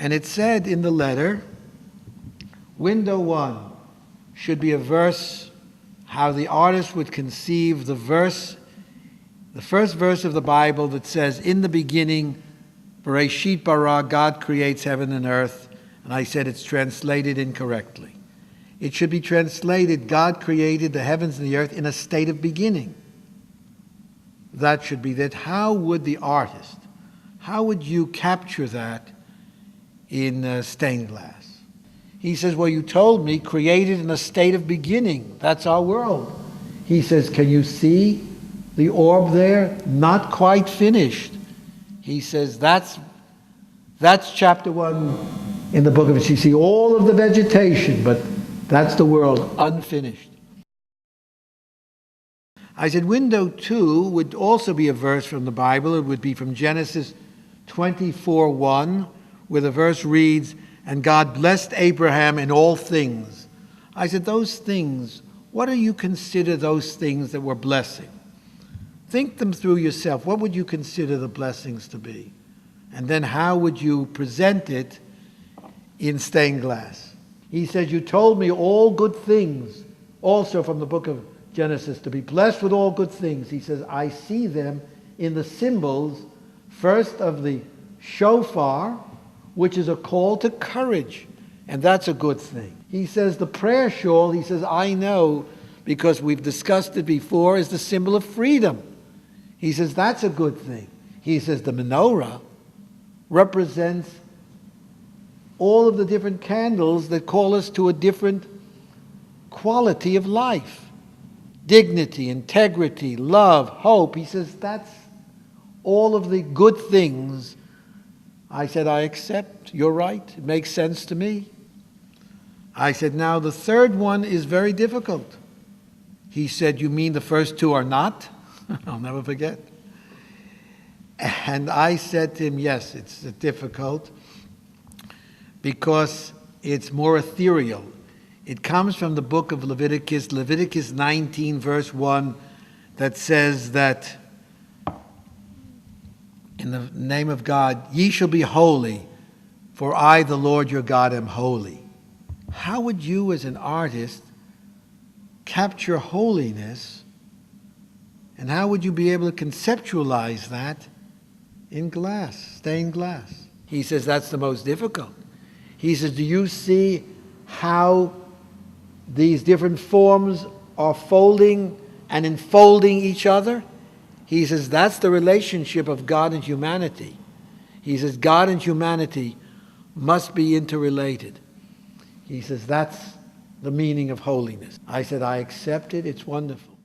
And it said in the letter, window 1 should be a verse, how the artist would conceive the verse, the first verse of the Bible that says, in the beginning, Bereshit bara, God creates heaven and earth. And I said it's translated incorrectly. It should be translated, God created the heavens and the earth in a state of beginning. That should be that. How would the artist, how would you capture that in stained glass? He says, well, you told me created in a state of beginning. That's our world. He says, can you see the orb there? Not quite finished. He says, that's chapter 1 in the book of it. You see all of the vegetation, but that's the world unfinished. I said, window 2 would also be a verse from the Bible. It would be from Genesis 24:1, where the verse reads, and God blessed Abraham in all things. I said, those things, what do you consider those things that were blessing? Think them through yourself. What would you consider the blessings to be? And then how would you present it in stained glass? He says, you told me all good things, also from the book of Genesis, to be blessed with all good things. He says, I see them in the symbols, first of the shofar, which is a call to courage, and that's a good thing. He says the prayer shawl, he says, I know, because we've discussed it before, is the symbol of freedom. He says that's a good thing. He says the menorah represents all of the different candles that call us to a different quality of life. Dignity, integrity, love, hope. He says that's all of the good things. I said, I accept. You're right. It makes sense to me. I said, now the third one is very difficult. He said, you mean the first two are not? I'll never forget. And I said to him, yes, it's difficult because it's more ethereal. It comes from the book of Leviticus, Leviticus 19, verse 1, that says that in the name of God, ye shall be holy, for I, the Lord your God, am holy. How would you as an artist capture holiness, and how would you be able to conceptualize that in glass, stained glass? He says that's the most difficult. He says, do you see how these different forms are folding and enfolding each other? He says that's the relationship of God and humanity. He says God and humanity must be interrelated. He says that's the meaning of holiness. I said, I accept it. It's wonderful.